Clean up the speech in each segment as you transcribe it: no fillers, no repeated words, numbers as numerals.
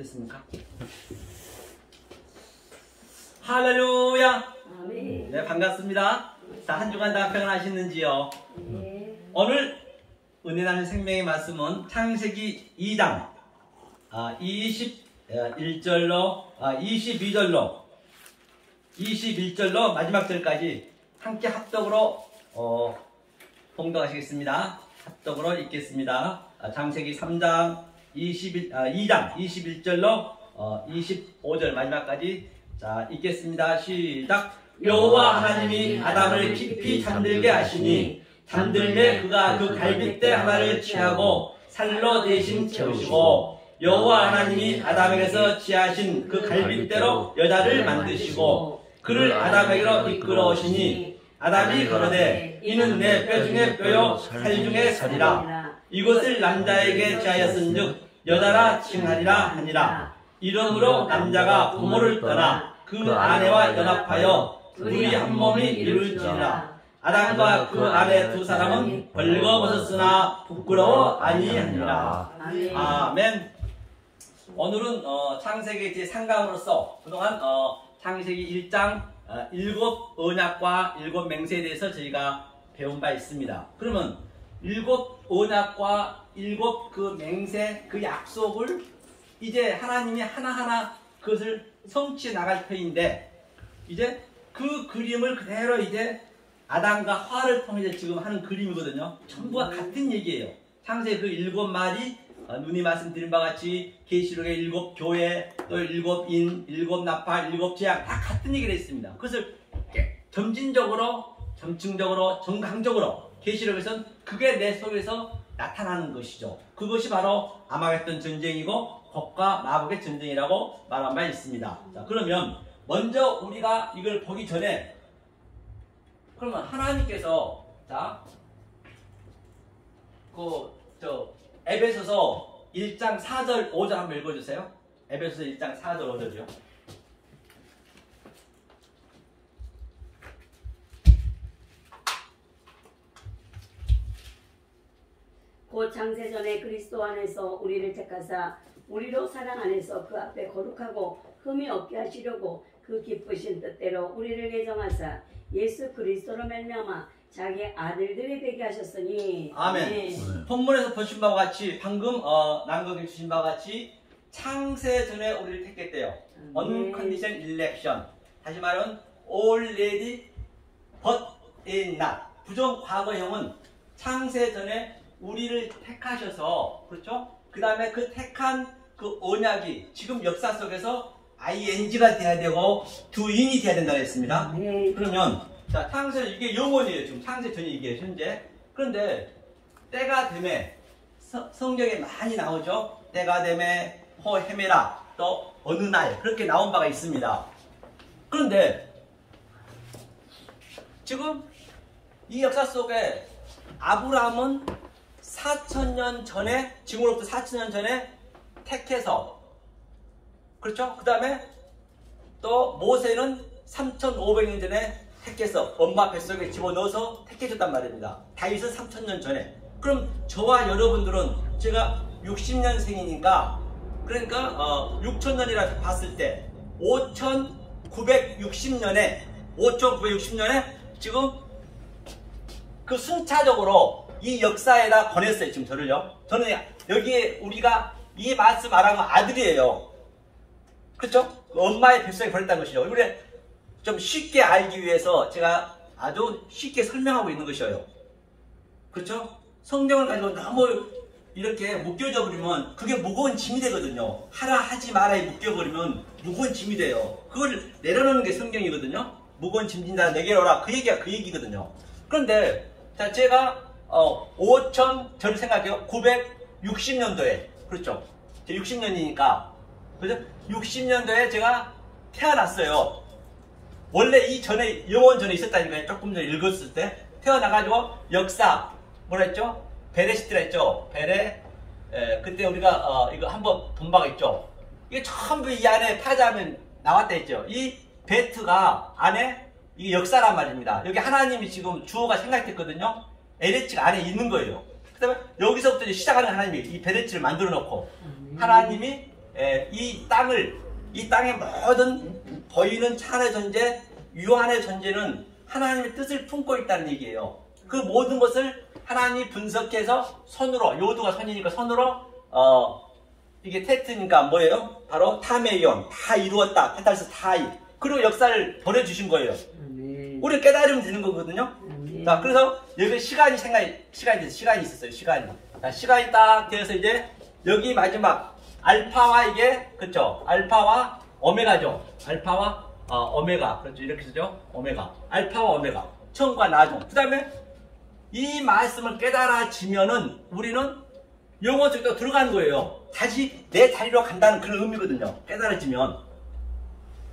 됐습니까? 할렐루야. 아멘. 네, 반갑습니다. 자, 한 주간 다 평안하셨는지요? 네. 오늘 은혜 나는 생명의 말씀은 창세기 2장 21절로 21절로 마지막 절까지 함께 합독으로 봉독하시겠습니다. 합독으로 읽겠습니다. 창세기 3장 2장 21절로 25절 마지막까지 자 읽겠습니다. 시작. 여호와 하나님이 아담을 깊이 잠들게 하시니 잠들매 그가 그 갈빗대 하나를 취하고 살로 대신 채우시고 여호와 하나님이 아담에게서 취하신 그 갈빗대로 여자를 만드시고 그를 아담에게로 이끌어오시니 아담이 가로되 이는 내 뼈 중에 뼈요 살 중에 살이라. 이것을 남자에게 취하였은즉 여자라 칭하리라 하니라. 이러므로 남자가 부모를 떠나 그 아내와 연합하여 둘이 한 몸이 이루어지니라. 아담과 그 아내 두 사람은 벌거벗었으나 부끄러워 아니하니라. 아멘. 오늘은 창세기 제3강으로서 그동안 창세기 1장 7 언약과 7 맹세에 대해서 저희가 배운 바 있습니다. 그러면 7 언약과 7 그 맹세 그 약속을 이제 하나님이 하나하나 그것을 성취해 나갈 터인데 이제 그 그림을 그대로 이제 아담과 하와를 통해서 지금 하는 그림이거든요. 전부가 같은 얘기예요. 창세기 그 7마리 눈이 말씀드린 바와 같이 계시록의 7 교회 또 7 인, 7 나팔, 7 재앙 다 같은 얘기를 했습니다. 그것을 점진적으로, 점층적으로, 정강적으로 계시록에서는 그게 내 속에서 나타나는 것이죠. 그것이 바로 아마겟돈 전쟁이고 법과 마법의 전쟁이라고 말한 바 있습니다. 자, 그러면 먼저 우리가 이걸 보기 전에 그러면 하나님께서 자, 에베소서 1장 4절 5절 한번 읽어주세요. 에베소서 1장 4절 5절이요. 곧 창세전에 그리스도 안에서 우리를 택하사 우리로 사랑 안에서 그 앞에 거룩하고 흠이 없게 하시려고 그 기쁘신 뜻대로 우리를 예정하사 예수 그리스도로 말미암아 자기 아들들이 되게 하셨으니 아멘. 네. 본문에서 보신 바와 같이 방금 남겨주신 주신 바와 같이 창세 전에 우리를 택했대요. Unconditional election. 다시 말하면 already but in not. 부정 과거형은 창세 전에 우리를 택하셔서 그렇죠? 그 다음에 그 택한 그 언약이 지금 역사 속에서 ing가 돼야 되고 do인이 돼야 된다고 했습니다. 네. 그러면 자, 창세 이게 영원이에요. 지금 창세 전이 이게 현재. 그런데 때가 되매 성경에 많이 나오죠. 때가 되매 헤메라 또 어느 날 그렇게 나온 바가 있습니다. 그런데 지금 이 역사 속에 아브라함은 4,000년 전에 지금으로부터 4,000년 전에 택해서 그렇죠? 그 다음에 또 모세는 3,500년 전에 택해서 엄마 뱃속에 집어넣어서 택해줬단 말입니다. 다윗은 3,000년 전에. 그럼 저와 여러분들은 제가 60년생이니까 그러니까 6,000년이라 봤을 때 5,960년에 지금 그 순차적으로 이 역사에다 보냈어요. 지금 저를요. 저는 여기에 우리가 이 말씀 말하면 아들이에요. 그렇죠? 엄마의 뱃속에 보냈다는 것이죠. 우리 좀 쉽게 알기 위해서 제가 아주 쉽게 설명하고 있는 것이에요. 그렇죠? 성경을 가지고 너무 이렇게 묶여져 버리면 그게 무거운 짐이 되거든요. 하라 하지 마라 묶여버리면 무거운 짐이 돼요. 그걸 내려놓는 게 성경이거든요. 무거운 짐 진다 내게로 오라 그 얘기가 그 얘기거든요. 그런데 자 제가 5천 저를 생각해요. 960년도에 그렇죠. 60년이니까 그죠? 60년도에 제가 태어났어요. 원래 이 전에 영원 전에 있었다니까요. 조금 전에 읽었을 때 태어나가지고 역사 뭐라 했죠? 베레시트라 했죠. 그때 우리가 이거 한번 본 바가 있죠. 이게 전부 이 안에 파자면 나왔다 했죠. 이 베트가 안에 이게 역사란 말입니다. 여기 하나님이 지금 주어가 생각했거든요. 에레치가 안에 있는 거예요. 그 다음에 여기서부터 이제 시작하는 하나님이 이 베레치를 만들어 놓고 하나님이 이 땅의 모든 보이는 찬의 존재, 유한의 존재는 하나님의 뜻을 품고 있다는 얘기예요. 그 모든 것을 하나님이 분석해서 손으로, 요두가 손이니까 손으로 이게 테트니까 뭐예요? 바로 타메이온, 다 이루었다. 페탈스 타이. 그리고 역사를 보내주신 거예요. 우리 깨달으면 되는 거거든요. 자, 그래서 여기 시간이 있었어요. 시간이 딱 되어서 이제 여기 마지막 알파와 이게 그렇죠. 알파와 오메가죠. 알파와 오메가. 그렇죠. 이렇게 쓰죠. 오메가. 알파와 오메가. 처음과 나중. 그 다음에 이 말씀을 깨달아지면은 우리는 영원 속에 들어가는 거예요. 다시 내 자리로 간다는 그런 의미거든요. 깨달아지면.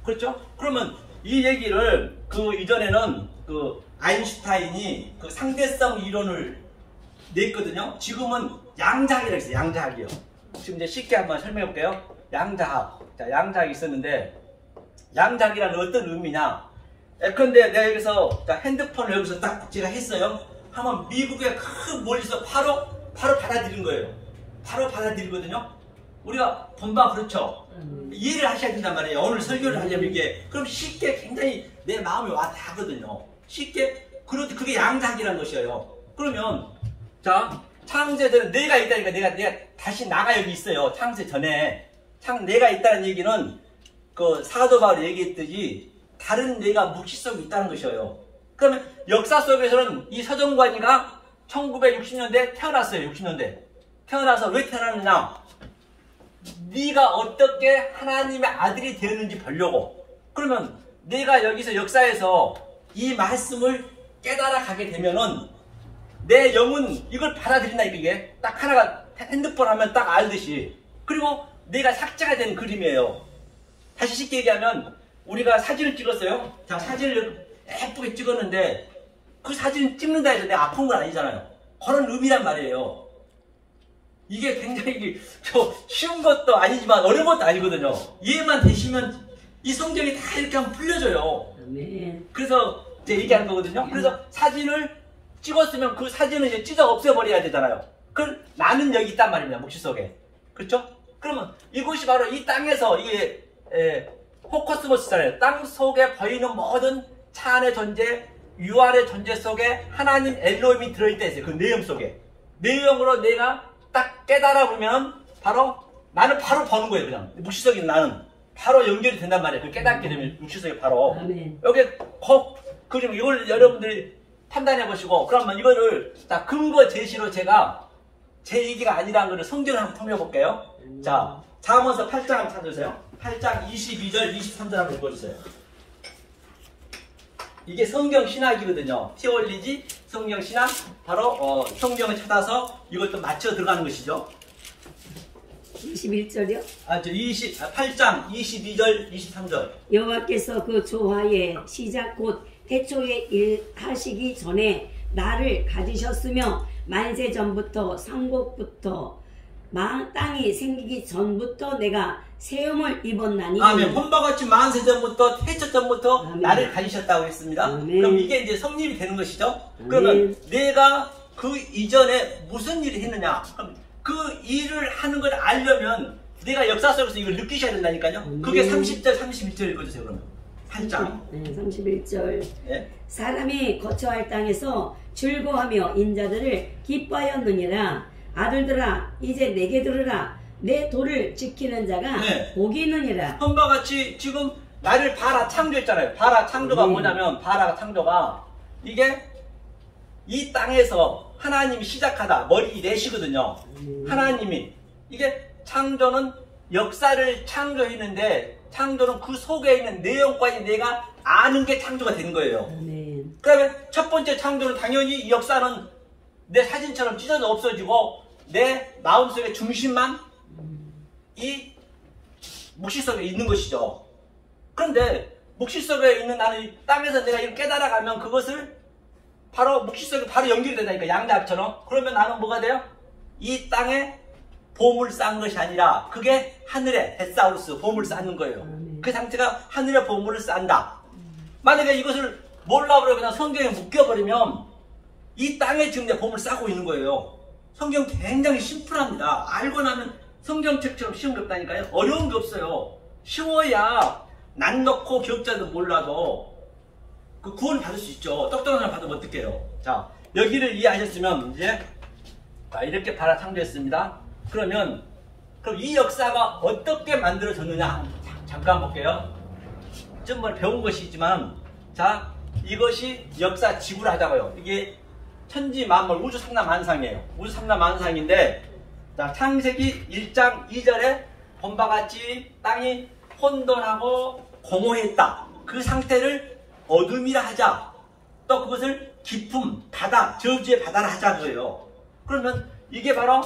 그렇죠? 그러면 이 얘기를 그 이전에는 그 아인슈타인이 그 상대성 이론을 냈거든요. 지금은 양자학이라고 했어요. 양자학이요. 지금 이제 쉽게 한번 설명해 볼게요. 양자학. 자, 양자학이 있었는데 양자학이라는 어떤 의미냐? 그런데 내가 여기서 자, 핸드폰을 여기서 딱 제가 했어요. 하면 미국의 큰 멀리서 바로 받아들인 거예요. 바로 받아들이거든요. 우리가 본방 그렇죠. 이해를 하셔야 된단 말이에요. 오늘 설교를 하려면 이게 그럼 쉽게 굉장히 내 마음에 와 닿거든요. 쉽게 그게 양자학이라는 것이에요. 그러면 자 창세 전에 내가 있다니까 내가 다시 나가 여기 있어요. 창세 전에 내가 있다는 얘기는 그 사도 바울이 얘기했듯이 다른 내가 묵시 속에 있다는 것이에요. 그러면 역사 속에서는 이 서정관이가 1960년대에 태어났어요. 60년대 태어나서 왜 태어났느냐? 네가 어떻게 하나님의 아들이 되었는지 보려고. 그러면 내가 여기서 역사에서 이 말씀을 깨달아 가게 되면은 내 영은 이걸 받아들인다니까. 이게 딱 하나가 핸드폰 하면 딱 알듯이. 그리고 내가 삭제가 된 그림이에요. 다시 쉽게 얘기하면 우리가 사진을 찍었어요. 자, 사진을 예쁘게 찍었는데 그 사진을 찍는다 해서 내가 아픈 건 아니잖아요. 그런 의미란 말이에요. 이게 굉장히 쉬운 것도 아니지만 어려운 것도 아니거든요. 이해만 되시면 이 성경이 다 이렇게 하면 풀려져요. 그래서 이제 얘기하는 거거든요. 그래서 사진을 찍었으면 그 사진을 이제 찢어 없애버려야 되잖아요. 그럼 나는 여기 있단 말입니다. 묵시 속에. 그렇죠? 그러면 이곳이 바로 이 땅에서 이게 호코스모스잖아요. 땅 속에 보이는 모든 차 안의 존재, 유한의 존재 속에 하나님 엘로힘이 들어있다 했어요. 그 내용 속에. 내용으로 내가 딱 깨달아 보면 나는 바로 보는 거예요. 그냥 묵시 속에 나는 바로 연결이 된단 말이에요. 그 깨닫게 되면 묵시 속에 바로. 여기 그리고 이걸 여러분들이 판단해 보시고 그러면 이거를 딱 근거 제시로 제가 제 얘기가 아니라는 거를 성경을 한번 통해 볼게요. 자, 잠언서 8장 한번 찾아주세요. 8장 22절 23절 한번 읽어주세요. 이게 성경 신학이거든요. 티올리지 성경 신학. 바로 성경을 찾아서 이것도 맞춰 들어가는 것이죠. 21절이요? 8장 22절 23절. 여호와께서 그 조화의 시작 곧 태초에 일하시기 전에 나를 가지셨으며 만세 전부터 상곡부터 땅이 생기기 전부터 내가 세움을 입었나니. 아멘. 본바 같이 만세 전부터 태초 전부터 아멘. 나를 가지셨다고 했습니다. 아멘. 그럼 이게 이제 성립이 되는 것이죠. 아멘. 그러면 내가 그 이전에 무슨 일을 했느냐? 그럼 그 일을 하는 걸 알려면 내가 역사 속에서 이걸 느끼셔야 된다니까요. 아멘. 그게 30절 31절 읽어주세요. 그러면 8장 31절. 예? 사람이 거처할 땅에서 즐거워하며 인자들을 기뻐하였느니라. 아들들아 이제 내게 들으라. 내 도를 지키는 자가 네. 복이 있느니라. 현과 같이 지금 나를 바라 창조했잖아요. 바라 창조가 뭐냐면 바라 창조가 이게 이 땅에서 하나님이 시작하다 머리 내시거든요. 하나님이 이게 창조는 역사를 창조했는데 창조는 그 속에 있는 내용까지 내가 아는 게 창조가 되는 거예요. 그 다음에 첫 번째 창조는 당연히 이 역사는 내 사진처럼 찢어져 없어지고 내 마음속의 중심만 이 묵시 속에 있는 것이죠. 그런데 묵시 속에 있는 나는 이 땅에서 내가 이걸 깨달아가면 그것을 바로 묵시 속에 바로 연결이 된다니까. 양자학처럼. 그러면 나는 뭐가 돼요? 이 땅에 보물 쌓은 것이 아니라 그게 하늘에 데사우루스 보물을 쌓는 거예요. 그 상태가 하늘에 보물을 쌓는다. 만약에 이것을 몰라버려 그냥 성경에 묶여버리면 이 땅에 지금 내 보물을 쌓고 있는 거예요. 성경 굉장히 심플합니다. 알고 나면 성경책처럼 쉬운 게 없다니까요. 어려운 게 없어요. 쉬워야 난 넣고 기억자도 몰라도 그 구원을 받을 수 있죠. 똑똑한 사람 받으면 어떡해요. 자, 여기를 이해하셨으면 이제 자, 이렇게 바라 창조했습니다. 그럼 이 역사가 어떻게 만들어졌느냐 잠깐 볼게요. 좀 배운 것이지만 자, 이것이 역사 지구를 하자고요. 이게 천지 만물 우주 삼라만상이에요. 우주 삼라만상인데 자, 창세기 1장 2절에 본바 같이 땅이 혼돈하고 공허했다. 그 상태를 어둠이라 하자. 또 그것을 깊음, 바다, 저주의 바다라 하자는 거예요. 그러면 이게 바로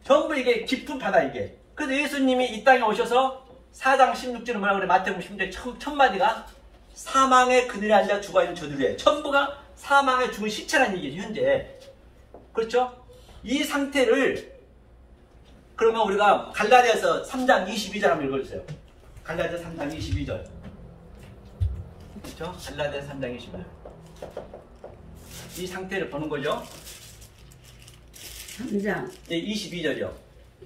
전부 이게 깊은 바다 이게. 그래서 예수님이 이 땅에 오셔서 4장 16절은 뭐라 그래? 마태복음 16절 첫 마디가 사망의 그늘에 앉아 죽어있는 저들이에요. 전부가 사망에 죽은 시체라는 얘기죠, 현재. 그렇죠? 이 상태를 그러면 우리가 갈라디아서 3장 22절 한번 읽어주세요. 갈라디아 3장 22절. 그렇죠? 갈라디아 3장 22절. 이 상태를 보는 거죠. 3장 22절이요.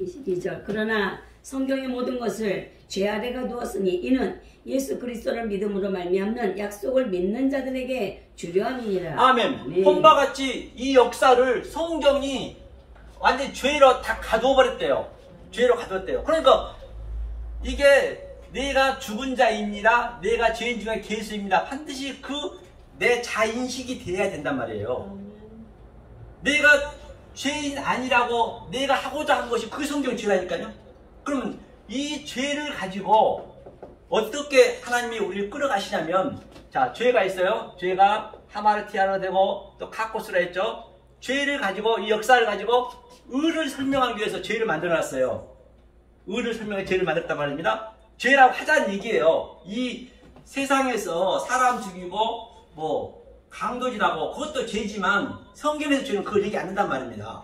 22절. 그러나 성경의 모든 것을 죄 아래가 두었으니 이는 예수 그리스도를 믿음으로 말미암는 약속을 믿는 자들에게 주려 함이니라. 아멘. 네. 본바 같이 이 역사를 성경이 완전히 죄로 다 가두어 버렸대요. 죄로 가두었대요. 그러니까 이게 내가 죽은 자입니다. 내가 죄인 중에 괴수입니다. 반드시 그 내 자인식이 돼야 된단 말이에요. 내가 죄인 아니라고 내가 하고자 한 것이 그 성경 죄라니까요. 그러면 이 죄를 가지고 어떻게 하나님이 우리를 끌어가시냐면 자, 죄가 있어요. 죄가 하마르티아로 되고 또 카코스라 했죠. 죄를 가지고 이 역사를 가지고 의를 설명하기 위해서 죄를 만들어놨어요. 의를 설명해 죄를 만들었단 말입니다. 죄라고 하자는 얘기예요. 이 세상에서 사람 죽이고 뭐 강도질하고 그것도 죄지만 성경에서 죄는 그걸 얘기 안 한단 말입니다.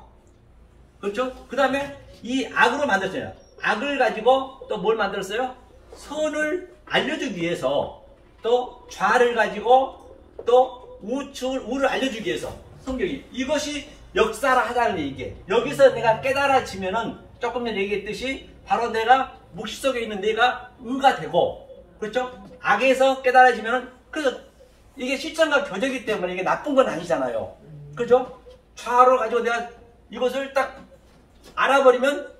그렇죠? 그 다음에 이 악으로 만들었잖아요. 악을 가지고 또 뭘 만들었어요? 선을 알려주기 위해서 또 좌를 가지고 또 우를 알려주기 위해서 성경이 이것이 역사라 하자는 얘기예요. 여기서 내가 깨달아지면은 조금 전에 얘기했듯이 바로 내가 묵시 속에 있는 내가 의가 되고 그렇죠? 악에서 깨달아지면은 그래서 이게 실천과 교제이기 때문에 이게 나쁜 건 아니잖아요. 그죠? 좌로 가지고 내가 이것을 딱 알아버리면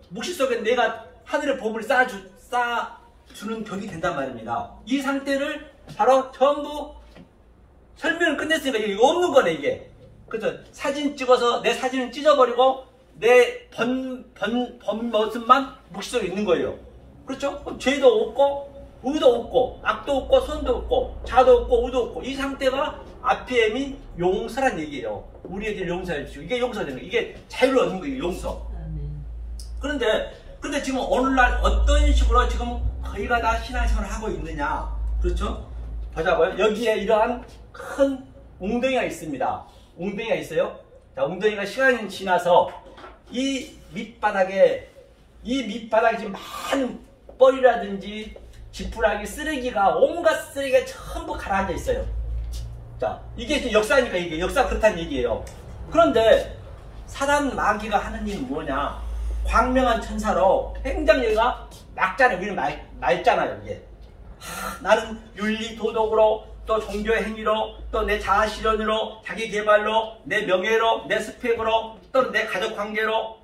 묵시 속에 내가 하늘의 복을 쌓아주는 격이 된단 말입니다. 이 상태를 바로 전부 설명을 끝냈으니까 이게 없는 거네 이게. 그래서 사진 찍어서 내 사진을 찢어버리고 내 본 모습만 묵시 속에 있는 거예요. 그렇죠? 그럼 죄도 없고 의도 없고 악도 없고 선도 없고 자도 없고 의도 없고 이 상태가 아피엠이 용서란 얘기예요. 우리에게 용서해 주시고 이게 용서되는 거예요. 이게 자유를 얻는 거예요. 용서. 그런데 지금 오늘날 어떤 식으로 지금 거의가 다 신앙생활을 하고 있느냐. 그렇죠? 보자고요. 여기에 이러한 큰 웅덩이가 있습니다. 웅덩이가 있어요. 자, 웅덩이가 시간이 지나서 이 밑바닥에 지금 많은 뻘이라든지 지푸라기, 쓰레기가 온갖 쓰레기가 전부 가라앉아 있어요. 자, 이게 이제 역사니까 이게 역사가 그렇다는 얘기예요. 그런데 사단 마귀가 하는 일은 뭐냐? 광명한 천사로 굉장히가 막잖아요. 우리는 맑잖아요. 이게 나는 윤리 도덕으로 또 종교의 행위로 또 내 자아 실현으로 자기 개발로 내 명예로 내 스펙으로 또 내 가족 관계로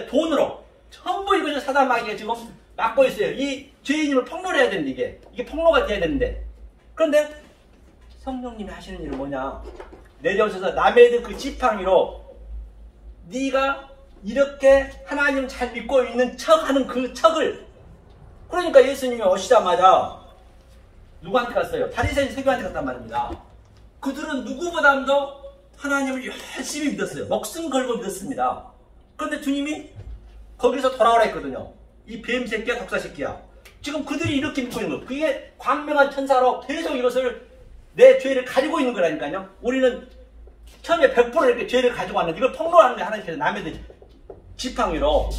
돈으로 전부 이것을 사단 마귀가 지금 막고 있어요. 이 죄인임을 폭로를 해야 되는데 이게 폭로가 돼야 되는데 그런데 성령님이 하시는 일은 뭐냐? 내려오셔서 남의 그 지팡이로 네가 이렇게 하나님 잘 믿고 있는 척하는 그 척을 그러니까 예수님이 오시자마자 누구한테 갔어요? 바리새인 세교한테 갔단 말입니다. 그들은 누구보다도 하나님을 열심히 믿었어요. 목숨 걸고 믿었습니다. 그런데 주님이 거기서 돌아오라 했거든요. 이 뱀 새끼야, 독사 새끼야. 지금 그들이 이렇게 믿고 있는 거예요. 그게 광명한 천사로 계속 이것을 내 죄를 가지고 있는 거라니까요. 우리는 처음에 100% 이렇게 죄를 가지고 왔는데 이걸 폭로하는 게 하나님께서 남의 지팡이로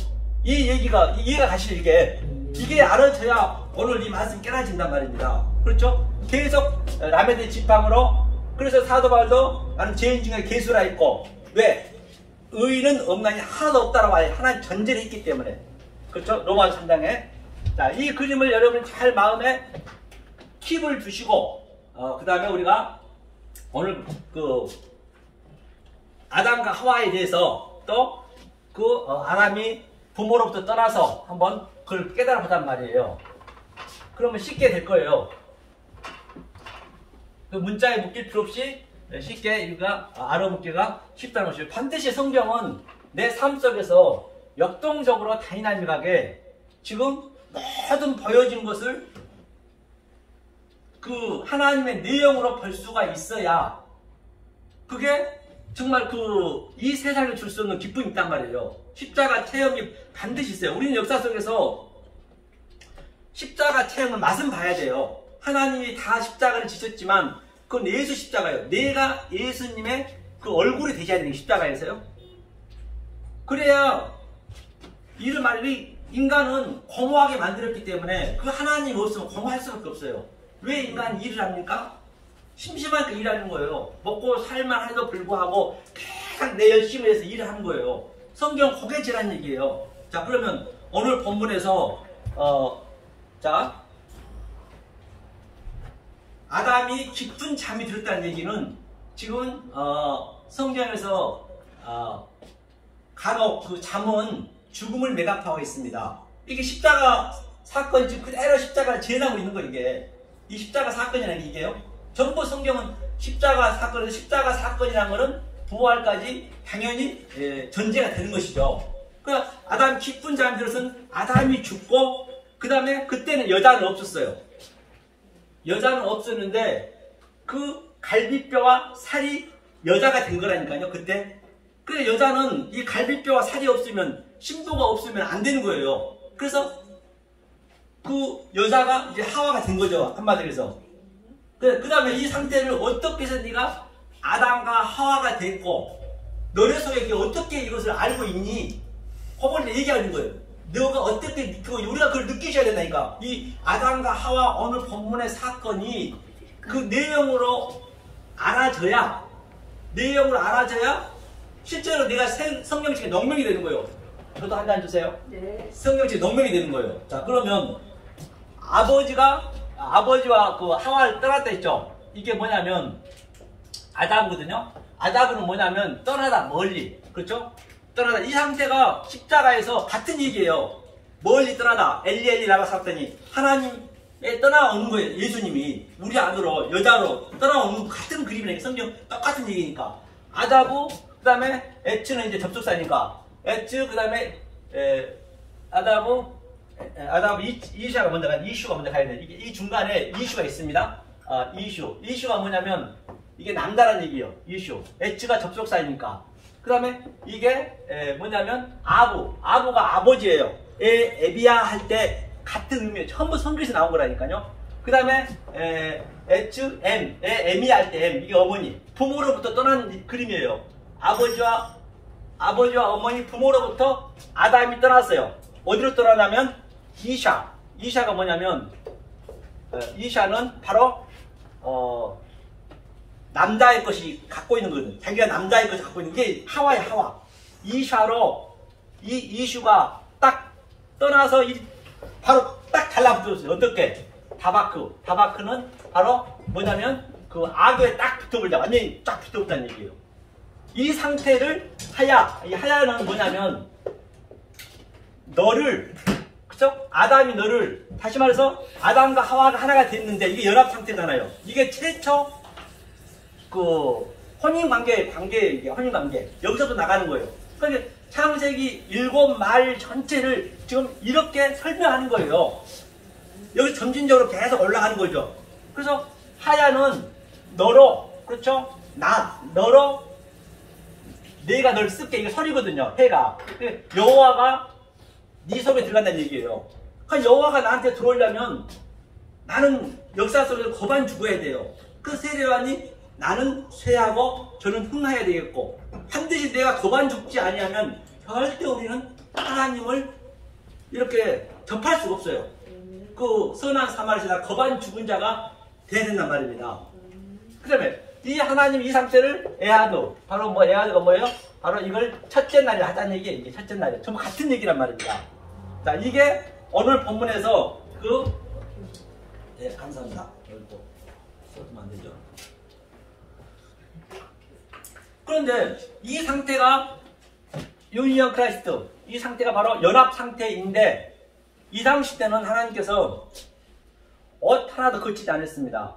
이 얘기가 이해가 가시죠. 이게 알아져야 오늘 이 말씀 깨달아진단 말입니다. 그렇죠? 계속 남의 지팡으로 그래서 사도 바울도 나는 죄인 중에 괴수라 했고 왜? 의인은 없나니 하나도 없다라고 하나님 전제를 했기 때문에. 그렇죠? 로마서 3장에. 자, 이 그림을 여러분 잘 마음에 킵을 두시고, 그 다음에 우리가 오늘 그 아담과 하와에 대해서 또 아담이 부모로부터 떠나서 한번 그걸 깨달아 보단 말이에요. 그러면 쉽게 될 거예요. 그 문자에 묶일 필요 없이 쉽게 우리가 알아먹기가 쉽다는 것이죠. 반드시 성경은 내 삶 속에서 역동적으로 다이나믹하게 지금 모든 보여진 것을 그 하나님의 내용으로 볼 수가 있어야 그게 정말 이 세상에 줄 수 없는 기쁨이 있단 말이에요. 십자가 체험이 반드시 있어요. 우리는 역사 속에서 십자가 체험을 맛은 봐야 돼요. 하나님이 다 십자가를 지셨지만 그건 예수 십자가예요. 내가 예수님의 그 얼굴이 되셔야 되는 게 십자가에서요. 그래야 이를 말이 인간은 공허하게 만들었기 때문에 그 하나님이 없으면 공허할 수밖에 없어요. 왜 인간이 일을 합니까? 심심하니까 일하는 거예요. 먹고 살만 해도 불구하고 계속 내 열심히 해서 일을 하는 거예요. 성경 고개지란 얘기예요. 자, 그러면 오늘 본문에서 자, 아담이 깊은 잠이 들었다는 얘기는 지금 성경에서 간혹 그 잠은 죽음을 매각하고 있습니다. 이게 십자가 사건이 지금 그대로 십자가를 재현하고 있는 거 이게. 이 십자가 사건이라는 게 이게요. 전부 성경은 십자가 사건이라는 것은 부활까지 당연히 전제가 되는 것이죠. 그러니까 아담이 깊은 잠이 들어서는 아담이 죽고 그 다음에 그때는 여자는 없었어요. 여자는 없었는데 그 갈비뼈와 살이 여자가 된 거라니까요. 그때. 그래 여자는 이 갈비뼈와 살이 없으면 심도가 없으면 안 되는 거예요. 그래서 그 여자가 이제 하와가 된 거죠. 한마디로 해서. 그 다음에 이 상태를 어떻게 해서 네가 아담과 하와가 됐고 너네 속에 어떻게 이것을 알고 있니? 그걸 얘기하는 거예요. 너가 어떻게 우리가 그걸 느끼셔야 된다니까. 이 아담과 하와 오늘 본문의 사건이 그 내용으로 알아져야 실제로 내가 성경책에 농명이 되는 거예요. 저도 한 잔 주세요. 네. 성경책에 농명이 되는 거예요. 자, 그러면 아버지와 그 하와를 떠났다 했죠. 이게 뭐냐면 아담이거든요. 아담은 뭐냐면 떠나다 멀리. 그렇죠? 떠나다. 이 상태가 십자가에서 같은 얘기예요. 멀리 떠나다. 엘리 라마 샀더니 하나님에 떠나오는 거예요. 예수님이 우리 안으로 여자로 떠나오는 같은 그림이니까 성경 똑같은 얘기니까. 아담고 그 다음에 에츠는 이제 접속사니까 에츠 그 다음에 아담 이슈가 먼저 가야 돼. 이 중간에 이슈가 있습니다. 이슈가 뭐냐면 이게 남다란 얘기예요. 이슈. 에츠가 접속사니까. 그 다음에 이게 뭐냐면 아부가 아버지예요. 에비야 할 때 같은 의미예요. 전부 성경에서 나온 거라니까요. 그 다음에 에츠 에미야 할 때 이게 어머니 부모로부터 떠난 그림이에요. 아버지와 어머니 부모로부터 아담이 떠났어요. 어디로 떠나냐면 이샤가 뭐냐면 이샤는 바로 남자의 것이 갖고 있는 거거든. 자기가 남자의 것을 갖고 있는 게 하와야 하와. 이샤로 이슈가 딱 떠나서 바로 딱 달라붙었어요. 어떻게? 다바크는 바로 뭐냐면 그 악에 딱 붙어버리자. 완전히 딱 붙어버린다는 얘기예요. 이 상태를 하야는 뭐냐면 너를, 그쵸? 아담이 너를, 다시 말해서 아담과 하와가 하나가 됐는데 이게 연합 상태잖아요. 이게 최초 그 혼인관계 여기서도 나가는 거예요. 그러니까 창세기 7말 전체를 지금 이렇게 설명하는 거예요. 여기 점진적으로 계속 올라가는 거죠. 그래서 하야는 너로, 그렇죠? 너로 내가 널 쓸게. 이게 설이거든요. 해가. 여호와가 네 속에 들어간다는 얘기예요. 그러니까 여호와가 나한테 들어오려면 나는 역사 속에서 거반 죽어야 돼요. 그 세례요한이 나는 쇠하고 저는 흥해야 되겠고 반드시 내가 거반 죽지 아니하면 절대 우리는 하나님을 이렇게 접할 수가 없어요. 그 선한 사마리아나 거반 죽은 자가 돼야 된단 말입니다. 그 다음에 이 하나님 이 상태를 에하드, 바로 뭐 에하드가 뭐예요? 바로 이걸 첫째 날에 하자는 얘기예요. 이게 첫째 날에 전부 같은 얘기란 말입니다. 자, 이게 오늘 본문에서 예, 감사합니다. 이걸 또 써주면 안 되죠. 그런데 이 상태가 유니언 크라이스트, 이 상태가 바로 연합 상태인데 이 당시 때는 하나님께서 옷 하나도 걸치지 않았습니다.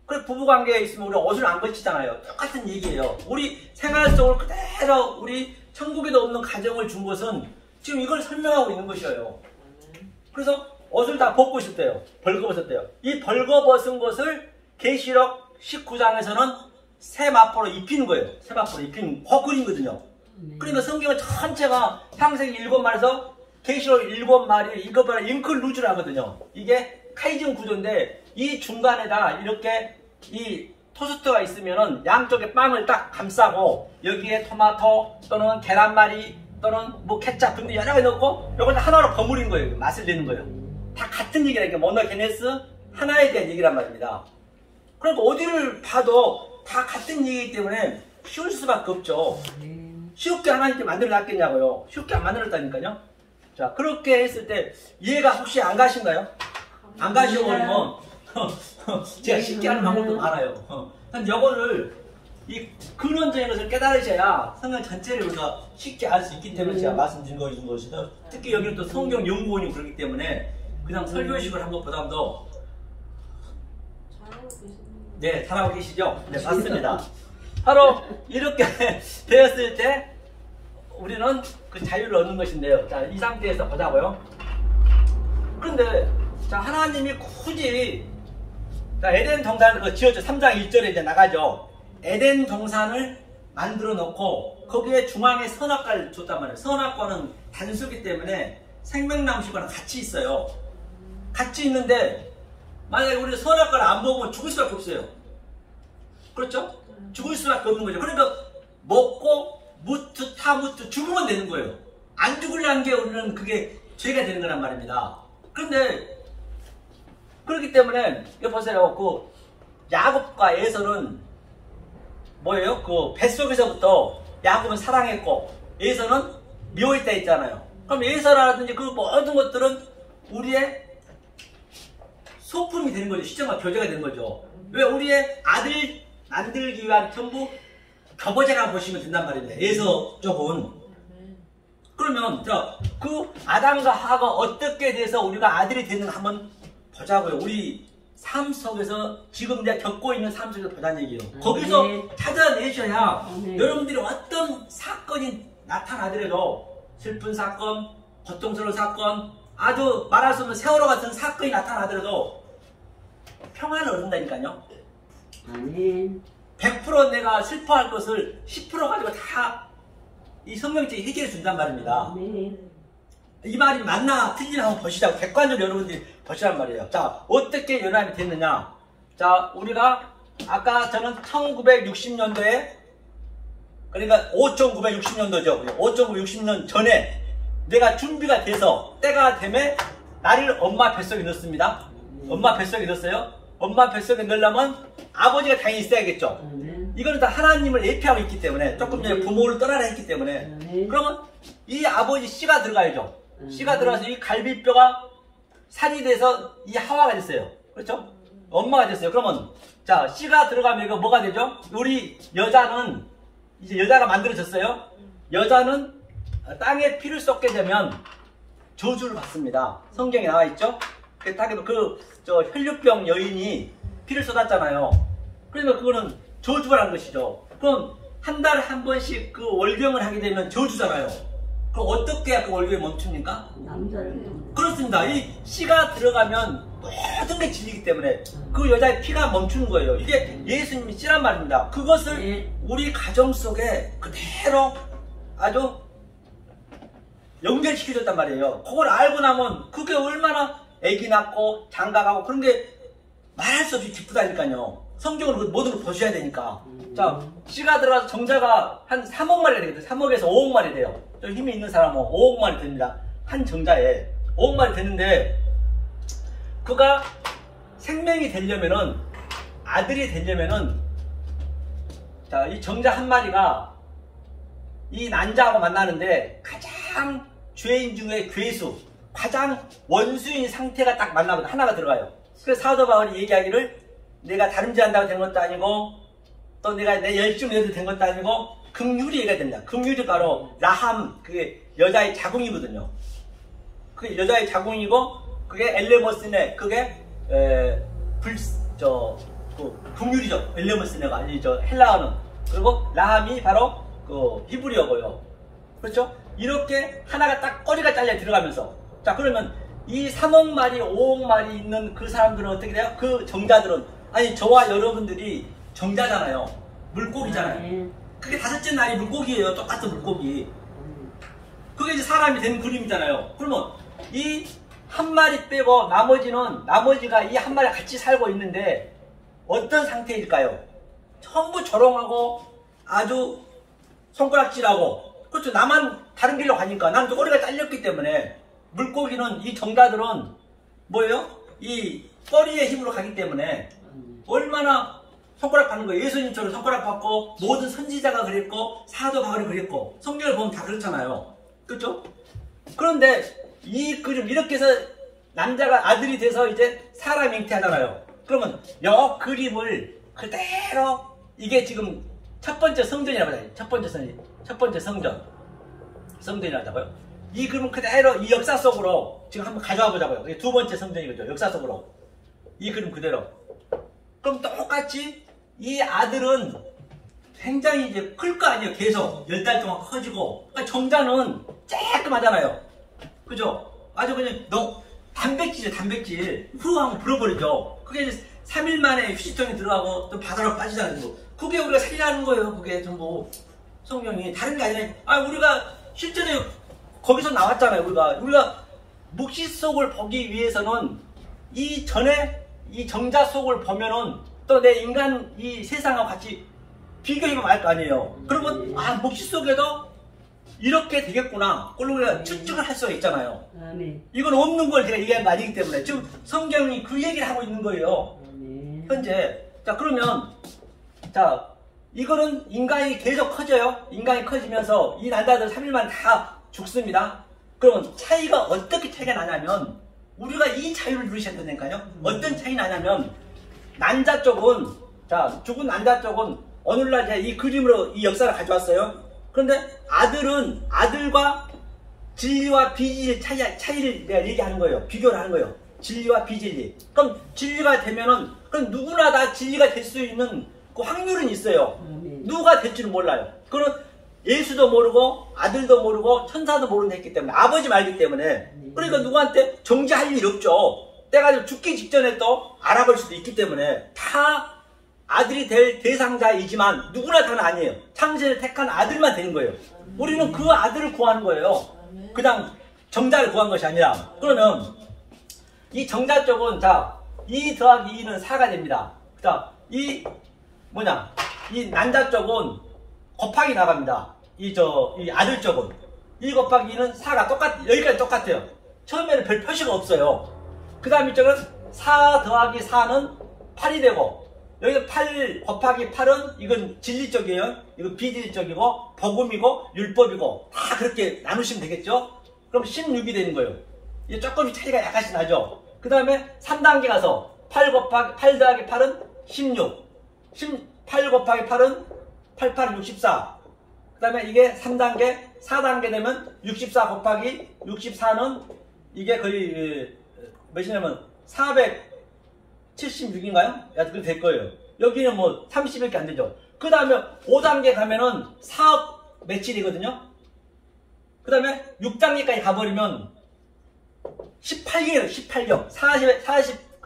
그래 부부관계에 있으면 우리 옷을 안 걸치잖아요. 똑같은 얘기예요. 우리 생활 속을 그대로 우리 천국에도 없는 가정을 준 것은 지금 이걸 설명하고 있는 것이에요. 그래서 옷을 다 벗고 있었대요. 벌거벗었대요. 이 벌거벗은 것을 계시록 19장에서는 세마포로 입히는 거예요. 세마포로 입히는 허글이거든요. 그러니까 성경은 전체가 창세기 7말에서 계시록 7말이 이거 봐라 잉클루즈를 하거든요. 이게 카이즌 구조인데 이 중간에다 이렇게 이 토스트가 있으면은 양쪽에 빵을 딱 감싸고 여기에 토마토 또는 계란말이 또는 뭐 케찹 등등 여러 가지 넣고 이걸 하나로 버무린 거예요. 맛을 내는 거예요. 다 같은 얘기라니까 모노게네스 하나에 대한 얘기란 말입니다. 그러니까 어디를 봐도 다 같은 얘기이기 때문에 쉬울 수밖에 없죠. 쉽게 하나님께 만들어놨겠냐고요. 쉽게 안 만들었다니까요. 자, 그렇게 했을 때 이해가 혹시 안 가신가요? 안 가시면 제가 쉽게 하는 방법도 많아요. 이거를 이 근원적인 것을 깨달으셔야 성경 전체를 우리가 쉽게 알 수 있기 때문에 제가 말씀드린 것이죠. 특히 여기는 또 성경 연구원이 그렇기 때문에 그냥 설교식을 한 것보다도 네, 잘하고 계시죠? 네, 맞습니다. 바로 이렇게 되었을 때 우리는 그 자유를 얻는 것인데요. 자, 이 상태에서 보자고요. 그런데 자, 하나님이 굳이 자, 에덴 동산을 지었죠. 3장 1절에 이제 나가죠. 에덴 동산을 만들어 놓고 거기에 중앙에 선악과를 줬단 말이에요. 선악과는 단수기 때문에 생명나무식과는 같이 있어요. 같이 있는데 만약에 우리 선악과를 안 먹으면 죽을 수밖에 없어요. 그렇죠? 죽을 수밖에 없는 거죠. 그러니까 먹고 무트 타무트 죽으면 되는 거예요. 안 죽으려는 게 우리는 그게 죄가 되는 거란 말입니다. 그런데 그렇기 때문에 이거 보세요. 그 야곱과 에서는 뭐예요? 그 뱃속에서부터 야곱은 사랑했고 에서는 미워했다 했잖아요. 그럼 에서라든지 그 모든 것들은 우리의 소품이 되는 거죠. 시점과 교제가 되는 거죠. 왜? 우리의 아들 만들기 위한 전부 겨보제라고 보시면 된단 말입니다. 에서 쪽은. 그러면 그 아담과 하가 어떻게 돼서 우리가 아들이 되는가 한번 보자고요. 우리 삶 속에서 지금 내가 겪고 있는 삶 속에서 보자는 얘기예요. 거기서 찾아내셔야 여러분들이 어떤 사건이 나타나더라도 슬픈 사건, 고통스러운 사건, 아주 말할 수 없는 세월호 같은 사건이 나타나더라도 평안을 얻는다니까요. 아멘. 100% 내가 슬퍼할 것을 10% 가지고 다 이 성경책이 해결해 준단 말입니다. 아멘. 이 말이 맞나 틀리나 한번 보시자고 객관적으로 여러분들이 보시란 말이에요. 자, 어떻게 연합이 됐느냐? 자, 우리가 아까 저는 1960년도에 그러니까 5960년도죠. 5960년 전에 내가 준비가 돼서 때가 되면 나를 엄마 뱃속에 넣습니다. 엄마 뱃속에 넣었어요. 엄마 뱃속에 넣으려면 아버지가 당연히 있어야겠죠. 이거는 다 하나님을 예표하고 있기 때문에 조금 전에 부모를 떠나라 했기 때문에 그러면 이 아버지 씨가 들어가야죠. 씨가 들어가서 이 갈비뼈가 살이 돼서 이 하와가 됐어요. 그렇죠? 엄마가 됐어요. 그러면 자, 씨가 들어가면 이거 뭐가 되죠? 우리 여자는 이제 여자가 만들어졌어요. 여자는 땅에 피를 쏟게 되면 저주를 받습니다. 성경에 나와 있죠? 그 혈류병 여인이 피를 쏟았잖아요. 그러면 그거는 저주라는 것이죠. 그럼 한 달에 한 번씩 그 월경을 하게 되면 저주잖아요. 그럼 어떻게 해야 그 월경이 멈춥니까? 그렇습니다. 이 씨가 들어가면 모든 게 질리기 때문에 그 여자의 피가 멈추는 거예요. 이게 예수님이 씨란 말입니다. 그것을 우리 가정 속에 그대로 아주 연결시켜줬단 말이에요. 그걸 알고 나면 그게 얼마나 애기 낳고 장가가고 그런 게 말할 수 없이 기쁘다니까요. 성경을 모든 걸 보셔야 되니까. 자, 씨가 들어가서 정자가 한 3억 마리 되거든요. 3억에서 5억 마리 돼요. 힘이 있는 사람은 5억 마리 됩니다. 한 정자에 5억 마리 되는데 그가 생명이 되려면은 아들이 되려면은 자, 이 정자 한 마리가 이 난자하고 만나는데 가장 죄인 중에 괴수, 가장 원수인 상태가 딱 만나면 하나가 들어가요. 그래서 사도 바울이 얘기하기를 내가 다름질한다고 된 것도 아니고 또 내가 내 열심히 해도 된 것도 아니고 긍휼이 얘기가 된다. 긍휼이 바로 라함, 그게 여자의 자궁이거든요. 그게 여자의 자궁이고 그게 엘레모스네, 그게 긍휼이죠. 엘레모스네가 아니 저 헬라어는. 그리고 라함이 바로 그 히브리어고요. 그렇죠? 이렇게 하나가 딱 꼬리가 잘려 들어가면서, 자 그러면 이 3억 마리, 5억 마리 있는 그 사람들은 어떻게 돼요? 그 정자들은, 아니 저와 여러분들이 정자잖아요. 물고기잖아요. 그게 다섯째 날이 물고기예요. 똑같은 물고기. 그게 이제 사람이 된 그림이잖아요. 그러면 이 한 마리 빼고 나머지가 이 한 마리 같이 살고 있는데 어떤 상태일까요? 전부 조롱하고 아주 손가락질하고, 그렇죠. 나만 다른 길로 가니까 나는 또 꼬리가 잘렸기 때문에, 물고기는 이 정자들은 뭐예요? 이 꼬리의 힘으로 가기 때문에 얼마나 손가락 받는 거예요. 예수님처럼 손가락 받고 모든 선지자가 그랬고 사도 바울이 그랬고 성경을 보면 다 그렇잖아요. 그렇죠? 그런데 이 그림 이렇게 해서 남자가 아들이 돼서 이제 사람 잉태하잖아요. 그러면 여 그림을 그대로, 이게 지금 첫 번째 성전이라고 하잖아요. 첫 번째 성전이라고요. 이 그림을 그대로 이 역사 속으로 지금 한번 가져와 보자고요. 이게 두 번째 성전이거죠. 역사 속으로 이 그림 그대로. 그럼 똑같이 이 아들은 굉장히 이제 클 거 아니에요. 계속 10달 동안 커지고. 그러니까 정자는 쬐끔하잖아요. 그죠? 아주 그냥 단백질이에요. 단백질. 후루하면 불어버리죠. 그게 이제 3일 만에 휴지통에 들어가고 또 바다로 빠지자는 거. 그게 우리가 살리라는 거예요. 그게 전부 성경이. 다른 게 아니라, 우리가 실제로 거기서 나왔잖아요. 우리가 묵시 속을 보기 위해서는 이 전에 이 정자 속을 보면은 또 내 인간 이 세상하고 같이 비교해보면 알 거 아니에요. 그러면 묵시 속에도 이렇게 되겠구나. 그걸로 우리가 측정을 할 수가 있잖아요. 이건 없는 걸 제가 얘기한 거 아니기 때문에 지금 성경이 그 얘기를 하고 있는 거예요. 현재. 자 그러면 자 이거는 인간이 계속 커져요. 인간이 커지면서 이 난자들 3일만 다 죽습니다. 그러면 차이가 어떻게 차이가 나냐면, 우리가 이 차이를 누리셔야 된다니까요. 어떤 차이 나냐면, 난자 쪽은, 자 죽은 난자 쪽은 오늘날 제가 이 그림으로 이 역사를 가져왔어요. 그런데 아들과 진리와 비진리 차이를 내가 얘기하는 거예요. 비교를 하는 거예요. 진리와 비진리. 그럼 진리가 되면은, 그럼 누구나 다 진리가 될 수 있는 그 확률은 있어요. 누가 될지는 몰라요. 그런 예수도 모르고 아들도 모르고 천사도 모르는 했기 때문에, 아버지 말기 때문에. 그러니까 누구한테 정지할 일 없죠. 때가 죽기 직전에 또 알아볼 수도 있기 때문에 다 아들이 될 대상자이지만 누구나 다는 아니에요. 창세를 택한 아들만 되는 거예요. 우리는 그 아들을 구하는 거예요. 그냥 정자를 구한 것이 아니라. 그러면 이 정자 쪽은, 자 2 더하기 2는 4가 됩니다. 자 이 난자 쪽은 곱하기 나갑니다. 이 아들 쪽은 2 곱하기 2는 4가 여기까지 똑같아요. 처음에는 별 표시가 없어요. 그 다음 이쪽은 4 더하기 4는 8이 되고, 여기 8 곱하기 8은 이건 진리 쪽이에요. 이건 비진리 쪽이고 복음이고 율법이고 다 그렇게 나누시면 되겠죠. 그럼 16이 되는 거예요. 이게 조금씩 차이가 약간씩 나죠. 그 다음에 3단계 가서 8 더하기 8은 16, 8 곱하기 8은 8, 8, 64. 그 다음에 이게 3단계, 4단계 되면 64 곱하기 64는 이게 거의 몇이냐면 476인가요? 그렇게 될 거예요. 여기는 뭐 30밖에 안 되죠. 그 다음에 5단계 가면은 4억 며칠이거든요. 그 다음에 6단계까지 가버리면 18경이에요. 18경.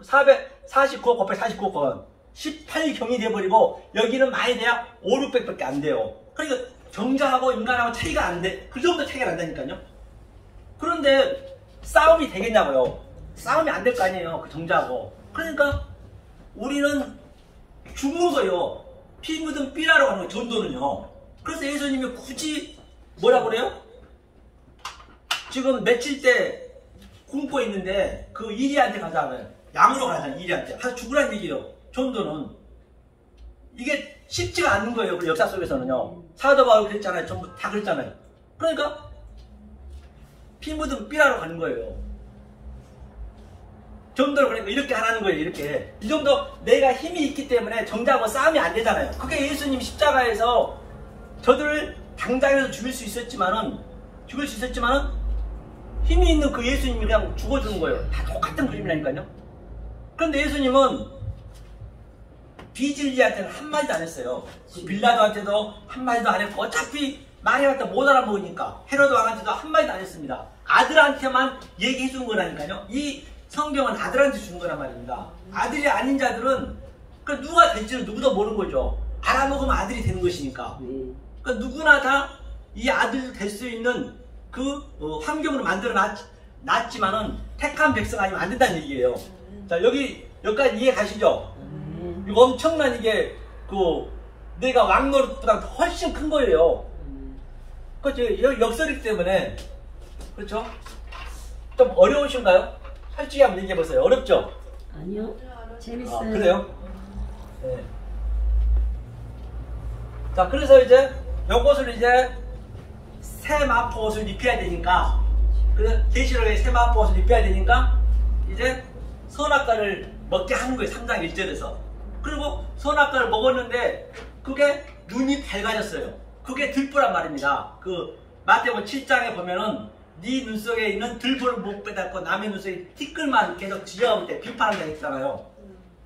449 곱하기 49 곱하기 18경이 돼버리고, 여기는 많이 돼야 5, 600밖에 안 돼요. 그러니까 정자하고 인간하고 차이가 안 돼. 그 정도 차이가 난다니까요. 그런데 싸움이 되겠냐고요. 싸움이 안 될 거 아니에요. 그 정자하고. 그러니까 우리는 죽는 거예요. 피 묻은 삐라로 하는 거예요. 전도는요. 그래서 예수님이 굳이 뭐라고 그래요? 지금 며칠째 굶고 있는데 그 이리한테 가자면, 양으로 가자. 이리한테 가서 죽으란 얘기예요. 전도는 이게 쉽지가 않는 거예요. 그 역사 속에서는요. 사도 바울 그랬잖아요. 전부 다 그랬잖아요. 그러니까 피 묻은 삐라로 가는 거예요. 정도로 그러니까 이렇게 하라는 거예요. 이렇게 이 정도 내가 힘이 있기 때문에 정작하고 싸움이 안 되잖아요. 그게 예수님 십자가에서 저들을 당장에서 죽일 수 있었지만은 힘이 있는 그 예수님이 그냥 죽어주는 거예요. 다 똑같은 그림이라니까요. 그런데 예수님은 비질리한테는 한마디도 안 했어요. 그 빌라도한테도 한마디도 안 했고 어차피 말해봤자 못 알아먹으니까 헤로드 왕한테도 한마디도 안 했습니다. 아들한테만 얘기해 준 거라니까요. 이 성경은 아들한테 주는 거란 말입니다. 아들이 아닌 자들은 그러니까 누가 될지는 누구도 모르는 거죠. 알아먹으면 아들이 되는 것이니까. 그러니까 누구나 다 이 아들 될 수 있는 그 환경으로 만들어 놨지만은 택한 백성 아니면 안 된다는 얘기예요. 자, 여기까지 이해 가시죠? 이거 엄청난 이게 내가 왕 노릇보다 훨씬 큰 거예요. 그렇죠? 역설이기 때문에. 그렇죠? 좀 어려우신가요? 솔직히 한번 얘기해 보세요. 어렵죠? 아니요. 재밌어요. 그래요? 네. 자, 그래서 이제 요것을 이제 새 마포옷을 입혀야 되니까, 그래서 계시록에 새 마포옷을 입혀야 되니까 이제 선악과를 먹게 하는 거예요. 3장 1절에서. 그리고 선악과를 먹었는데 그게 눈이 밝아졌어요. 그게 들보란 말입니다. 그 마태복음 7장에 보면은 네 눈 속에 있는 들보를 못 빼닫고 남의 눈 속에 티끌만 계속 지어올 때 비판한다 했잖아요.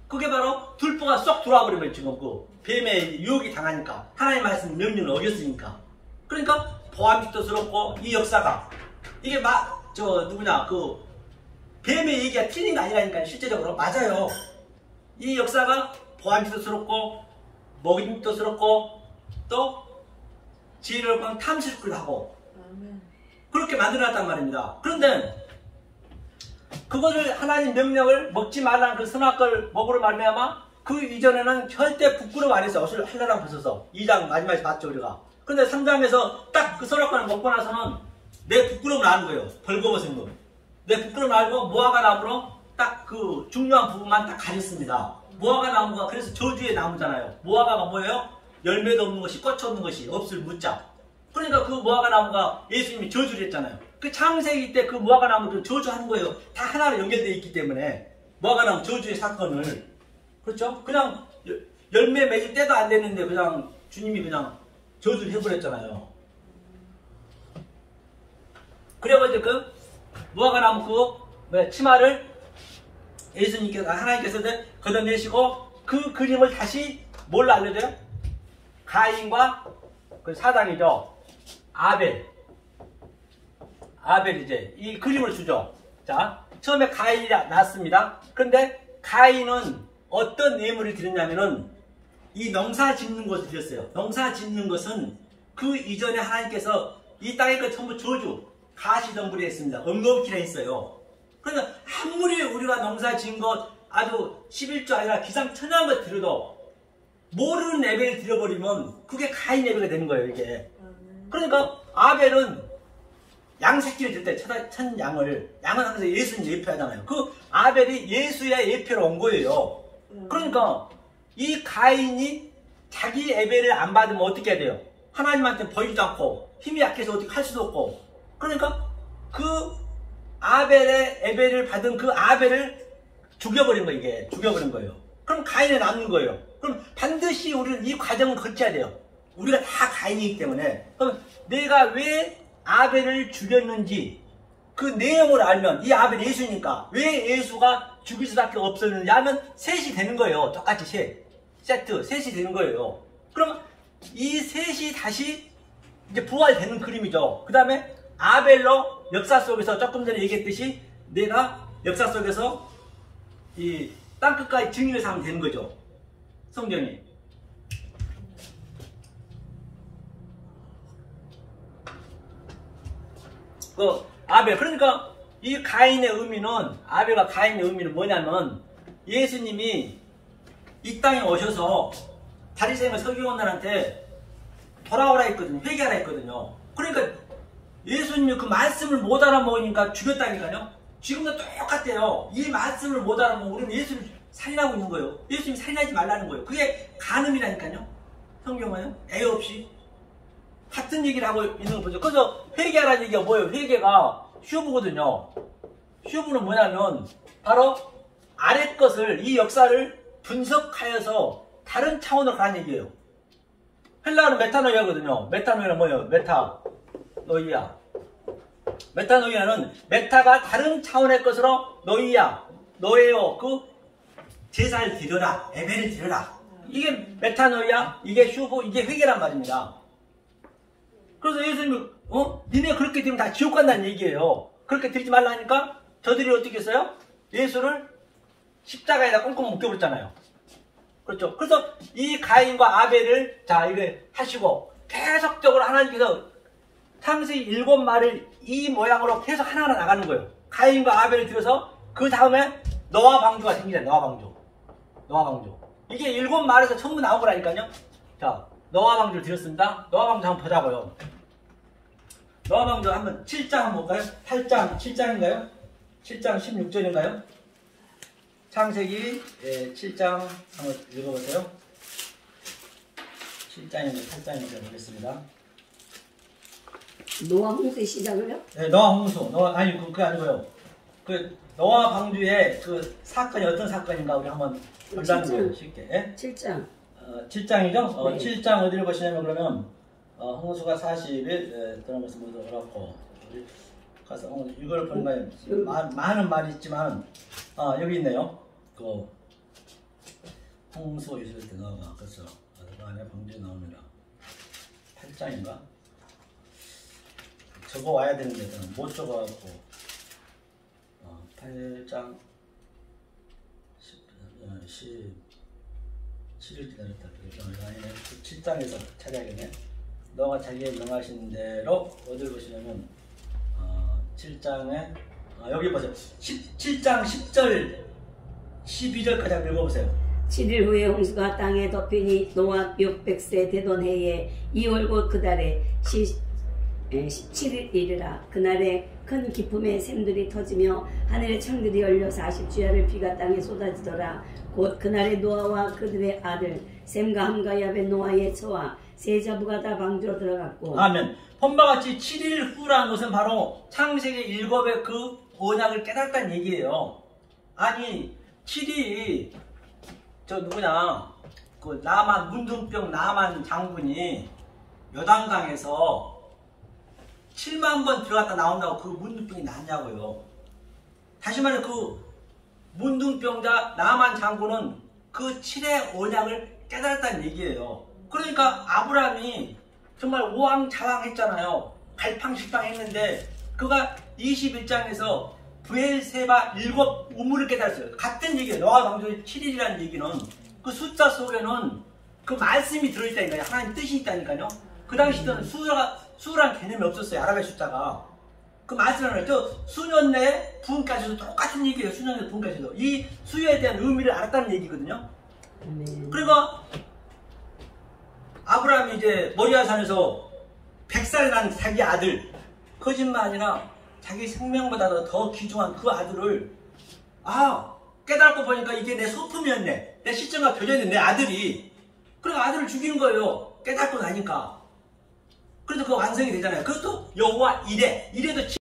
그게 바로 들보가 쏙 들어와 버리면 지금 그 뱀의 유혹이 당하니까 하나님의 말씀 명령을 어겼으니까. 그러니까 보암직도스럽고 이 역사가 이게 그 뱀의 얘기가 틀린 거 아니라니까요. 실제적으로 맞아요. 이 역사가 보암직도스럽고 먹임직도스럽고 또 지혜롭고 탐스럽기도 하고 그렇게 만들어놨단 말입니다. 그런데 그거를 하나님 명령을 먹지 말라는 그 선악과를 먹으러 말미암아 그 이전에는 절대 부끄러워 안 했어요. 옷을 한나랑 벗어서 2장 마지막에 봤죠 우리가. 근데 3장에서 딱 그 선악과를 먹고 나서는 내 부끄러움을 아는 거예요. 벌거벗은 거. 내 부끄러움을 알고 무화과 나무로 딱 그 중요한 부분만 딱 가렸습니다. 무화과 나무가 그래서 저주의 나무잖아요. 무화과가 뭐예요? 열매도 없는 것이 꽃이 없는 것이 없을 무자. 그러니까 그 무화과 나무가 예수님이 저주를 했잖아요. 그 창세기 때 그 무화과 나무를 저주하는 거예요. 다 하나로 연결되어 있기 때문에 무화과 나무 저주의 사건을. 그렇죠? 그냥 열매 맺을 때도 안 됐는데 그냥 주님이 그냥 저주를 해버렸잖아요. 그래가지고 그 무화과 나무 치마를 예수님께서 하나님께서 걷어내시고 그 그림을 다시 뭘로 알려줘요? 가인과 그 사장이죠. 아벨 이제 이 그림을 주죠. 자, 처음에 가인이 났습니다. 그런데 가인은 어떤 예물을 드렸냐면은 이 농사 짓는 것을 드렸어요. 농사 짓는 것은 그 이전에 하나님께서 이 땅에 그 전부 저주 가시덤불이 했습니다. 언급기라 했어요. 그러니까 아무리 우리가 농사 지은 것 아주 11조 아니라 기상천외한 것 드려도 모르는 예배를 드려버리면 그게 가인 예배가 되는 거예요. 이게. 그러니까 아벨은 양 새끼를 들 때 첫 양은 항상 예수님 예표하잖아요. 그 아벨이 예수의 예표로 온 거예요. 그러니까 이 가인이 자기 예배를 안 받으면 어떻게 해야 돼요? 하나님한테 보이지도 않고 힘이 약해서 어떻게 할 수도 없고. 그러니까 그 아벨의 예배를 받은 그 아벨을 죽여버린 거예요. 이게 죽여버린 거예요. 그럼 가인에 남는 거예요. 그럼 반드시 우리는 이 과정을 거쳐야 돼요. 우리가 다 가인이기 때문에. 그럼 내가 왜 아벨을 죽였는지 그 내용을 알면 이 아벨이 예수니까 왜 예수가 죽일 수밖에 없었는지 하면 셋이 되는 거예요. 똑같이 셋이 되는 거예요. 그럼 이 셋이 다시 이제 부활되는 그림이죠. 그 다음에 아벨로 역사 속에서 조금 전에 얘기했듯이 내가 역사 속에서 이 땅끝까지 증인을 삼으면 되는 거죠. 성경이. 아벨. 그러니까 이 가인의 의미는, 아벨과 가인의 의미는 뭐냐면 예수님이 이 땅에 오셔서 바리새인과 서기관들한테 돌아오라 했거든요. 회개하라 했거든요. 그러니까 예수님이 그 말씀을 못 알아먹으니까 죽였다니까요. 지금도 똑같아요. 이 말씀을 못 알아먹으면 우리는 예수를 살인하고 있는 거예요. 예수님이 살인하지 말라는 거예요. 그게 간음이라니까요. 성경은요. 애 없이 같은 얘기를 하고 있는 걸 보죠. 그래서 회개하라는 얘기가 뭐예요? 회개가 슈브거든요. 슈브는 뭐냐면 바로 아래 것을, 이 역사를 분석하여서 다른 차원으로 가는 얘기예요. 헬라어는 메타노이아거든요. 메타노이아는 뭐예요? 메타노이아. 메타노이아는 메타가 다른 차원의 것으로 노이아, 노예요. 그 제사를 드려라, 예배를 드려라. 이게 메타노이아, 이게 슈브, 이게 회개란 말입니다. 그래서 예수님이 니네 그렇게 되면 다 지옥 간다는 얘기예요. 그렇게 드리지 말라니까 저들이 어떻게 했어요? 예수를 십자가에다 꽁꽁 묶여버렸잖아요. 그렇죠. 그래서 이 가인과 아벨을 자 이게 하시고 계속적으로 하나님께서 창세기 7마리를 이 모양으로 계속 하나하나 나가는 거예요. 가인과 아벨을 들여서 그 다음에 노아 방주가 생기잖아요. 노아 방주. 노아 방주. 이게 7마리에서 전부 나온 거라니까요. 자, 노아 방주를 드렸습니다. 노아 방주 한번 보자고요. 노아 방주 한번 7장 한번 볼까요? 8장, 7장인가요? 7장 16절인가요? 창세기 7장 한번 읽어보세요. 7장인가 8장인가 보겠습니다. 노아 홍수의 시작을요? 네, 노아 홍수. 아니 그게 아니고요. 그 노아 방주의 그 사건이 어떤 사건인가 우리 한번 본다는 거예요. 쉽게. 예? 7장. 7장이죠? 네. 7장 어디를 보시냐면 그러면 홍수가 40일 들어가면서 모두 그렇고 우리 가서 이걸 보는 거예요. 많은 말이 있지만 여기 있네요. 그 홍수 있을 때 나오가 그렇죠. 그 안에 방주에 나옵니다. 8장인가? 적어 와야 되는데 못 적어갖고 8장 17일 기다렸다. 7장에서 찾아야겠네. 너가 자기의 명하신 대로 어딜 보시냐면 7장에 여기 보세요. 7장 10절 12절까지 한번 읽어보세요. 7일 후에 홍수가 땅에 덮이니 노아 600세 되던 해에 2월 곧 그 달에 17일이라. 그날에 큰 기쁨의 샘들이 터지며 하늘의 창들이 열려 40주야를 비가 땅에 쏟아지더라. 곧 그날에 노아와 그들의 아들 셈과 함과 야벳 노아의 처와 세 자부가 다 방주로 들어갔고. 아멘. 본바같이 7일 후라는 것은 바로 창세기 7의 그 언약을 깨달았다는 얘기예요. 아니 7일이 저 누구냐 그 나만 문둥병 나만 장군이 요단강에서 7만 번 들어갔다 나온다고 그 문둥병이 낫냐고요. 다시 말해 그 문둥병자 나만 장군은 그 7의 언약을 깨달았다는 얘기예요. 그러니까 아브라함이 정말 오왕좌왕했잖아요. 갈팡질팡 했는데 그가 21장에서 브엘세바 7 우물을 깨달았어요. 같은 얘기예요. 노아 방주의 7일이라는 얘기는 그 숫자 속에는 그 말씀이 들어있다니까요. 하나님 뜻이 있다니까요. 그 당시 때는 수라는 개념이 없었어요. 아랍의 숫자가. 그 말씀을 하죠. 수년 내에 부흥까지도 똑같은 얘기예요. 수년 내에 부흥까지도. 이 수요에 대한 의미를 알았다는 얘기거든요. 그리고 아브라함이 이제 모리아산에서 100살 난 자기 아들, 거짓말 아니라 자기 생명보다도 더 귀중한 그 아들을 깨닫고 보니까 이게 내 소품이었네. 내 시점과 교전이 내 아들이. 그리고 아들을 죽이는 거예요. 깨닫고 나니까. 그래서 그 완성이 되잖아요. 그것도 여호와 이레도